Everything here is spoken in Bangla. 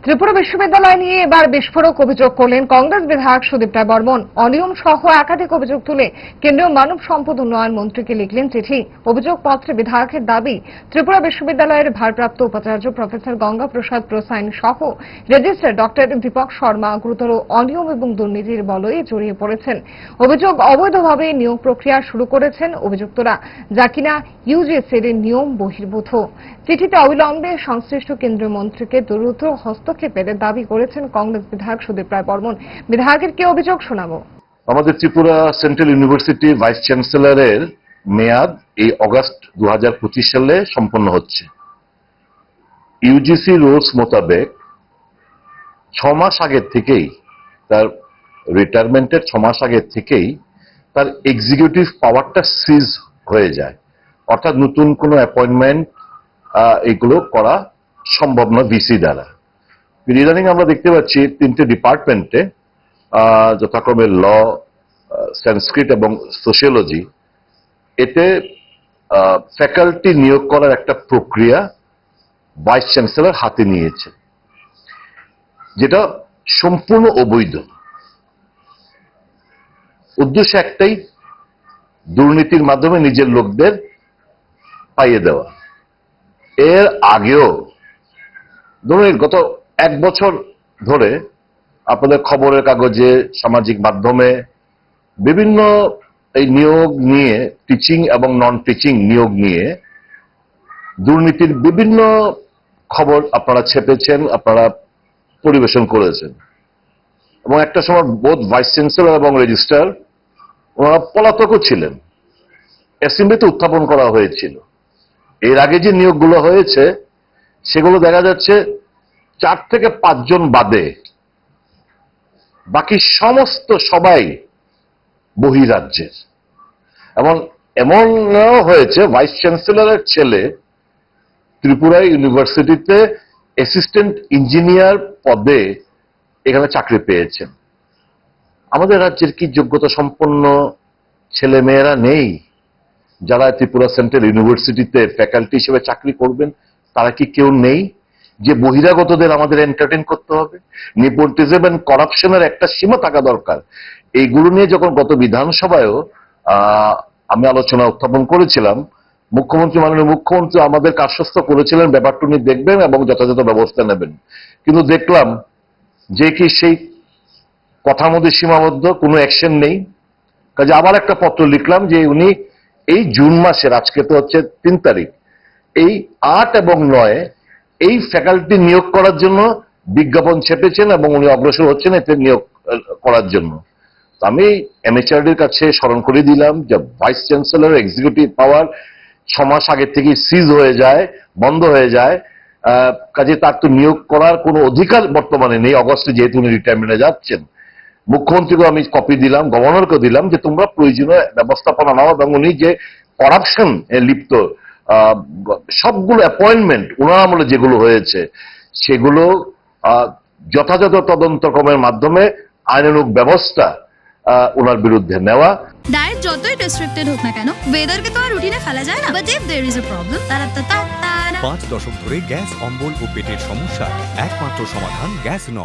ত্রিপুরা বিশ্ববিদ্যালয় নিয়ে এবার বিস্ফোরক অভিযোগ করলেন কংগ্রেস বিধায়ক সুদীপ রায় বর্মন। অনিয়ম সহ একাধিক অভিযোগ তুলে কেন্দ্রীয় মানব সম্পদ উন্নয়ন মন্ত্রীকে লিখলেন চিঠি। অভিযোগপত্রে বিধায়কের দাবি, ত্রিপুরা বিশ্ববিদ্যালয়ের ভারপ্রাপ্ত উপাচার্য প্রফেসর গঙ্গা প্রসাদ প্রসাইন সহ রেজিস্ট্রার ডক্টর দীপক শর্মা গুরুতর অনিয়ম এবং দুর্নীতির বলয়ে জড়িয়ে পড়েছেন। অভিযোগ, অবৈধভাবে নিয়োগ প্রক্রিয়া শুরু করেছেন অভিযুক্তরা, যা কিনা ইউজিসির নিয়ম বহির্ভূত। চিঠিতে অবিলম্বে সংশ্লিষ্ট কেন্দ্রীয় মন্ত্রীকে দ্রুত হস্তক্ষেপের দাবি করেছেন কংগ্রেস বিধায়ক সুদীপ রায় বর্মন। বিধায়কের কি অভিযোগ শোনাবো। আমাদের ত্রিপুরা সেন্ট্রাল ইউনিভার্সিটি ভাইস চ্যান্সেলরের মেয়াদ এই অগাস্ট 2025 সালে সম্পন্ন হচ্ছে। ইউজিসি রুলস মোতাবেক 6 মাস আগের থেকেই, তার রিটায়ারমেন্টের 6 মাস আগের থেকেই তার এক্সিকিউটিভ পাওয়ারটা সিজ হয়ে যায়, অর্থাৎ নতুন কোনো অ্যাপয়েন্টমেন্ট এগুলো করা সম্ভব না ভিসি দ্বারা। ইদানিং আমরা দেখতে পাচ্ছি 3টে ডিপার্টমেন্টে, যথাক্রমে ল, সংস্কৃত এবং সোশিওলজি, এতে ফ্যাকাল্টি নিয়োগ করার একটা প্রক্রিয়া ভাইস চ্যান্সেলর হাতে নিয়েছে, যেটা সম্পূর্ণ অবৈধ। উদ্দেশ্য একটাই, দুর্নীতির মাধ্যমে নিজের লোকদের পাইয়ে দেওয়া। এর আগেও ধরুন গত 1 বছর ধরে আপনাদের খবরের কাগজে, সামাজিক মাধ্যমে বিভিন্ন এই নিয়োগ নিয়ে, টিচিং এবং নন টিচিং নিয়োগ নিয়ে দুর্নীতির বিভিন্ন খবর আপনারা ছেপেছেন, আপনারা পরিবেশন করেছেন। এবং একটা সময় বোধ ভাইস চ্যান্সেলর এবং রেজিস্ট্রার ওনারা পলাতকও ছিলেন, অ্যাসেম্বলিতে উত্থাপন করা হয়েছিল। এর আগে যে নিয়োগগুলো হয়েছে সেগুলো দেখা যাচ্ছে 4 থেকে 5 জন বাদে বাকি সমস্ত সবাই বহিরাজ্যের। এবং এমনও হয়েছে ভাইস চ্যান্সেলরের ছেলে ত্রিপুরা ইউনিভার্সিটিতে অ্যাসিস্ট্যান্ট ইঞ্জিনিয়ার পদে এখানে চাকরি পেয়েছেন। আমাদের রাজ্যের কি যোগ্যতা সম্পন্ন ছেলে মেয়েরা নেই যারা ত্রিপুরা সেন্ট্রাল ইউনিভার্সিটিতে ফ্যাকাল্টি হিসেবে চাকরি করবেন? তারা কি কেউ নেই যে বহিরাগতদের আমাদের এন্টারটেইন করতে হবে? নেপোটিজম এন্ড করাপশনের একটা সীমা থাকা দরকার। এইগুলো নিয়ে যখন গত বিধানসভায়ও আমি আলোচনা উত্থাপন করেছিলাম, মাননীয় মুখ্যমন্ত্রী আমাদের আশ্বস্ত করেছিলেন ব্যাপারটা নিয়ে দেখবেন এবং যথাযথ ব্যবস্থা নেবেন। কিন্তু দেখলাম যে কি সেই কথার মধ্যে সীমাবদ্ধ, কোনো অ্যাকশন নেই। কাজে আবার একটা পত্র লিখলাম যে উনি এই জুন মাসের, আজকে তো হচ্ছে 3 তারিখ, এই 8 এবং 9 এই ফ্যাকাল্টি নিয়োগ করার জন্য বিজ্ঞাপন ছেপেছেন এবং উনি অগ্রসর হচ্ছেন এতে নিয়োগ করার জন্য। আমি এমএচআরডির কাছে স্মরণ করে দিলাম যে ভাইস চ্যান্সেলর এক্সিকিউটিভ পাওয়ার 6 মাস আগে থেকে সিজ হয়ে যায়, বন্ধ হয়ে যায়। কাজে তার তো নিয়োগ করার কোনো অধিকার বর্তমানে নেই, অগস্টে যেহেতু উনি রিটায়ারমেন্টে যাচ্ছেন। মুখ্যমন্ত্রীকে আমি কপি দিলাম, গভর্নরকে দিলাম যে তোমরা প্রয়োজনীয় ব্যবস্থাপনা নাও এবং উনি যে করাপশন লিপ্ত সবগুলো অ্যাপয়েন্টমেন্ট ওনার আমলে যেগুলো হয়েছে সেগুলো যথাযথ তদন্তক্রমের মাধ্যমে আইনানুগ ব্যবস্থা ওনার বিরুদ্ধে নেওয়া। ডায়েট যতই রেস্ট্রিক্টেড হোক না কেন, ওয়েদারকে তো আর রুটিনে ফেলা যায় না। But if there is a problem, 5 দশক ধরে গ্যাস, অম্বল ও পেটের সমস্যা একমাত্র সমাধান গ্যাসনল।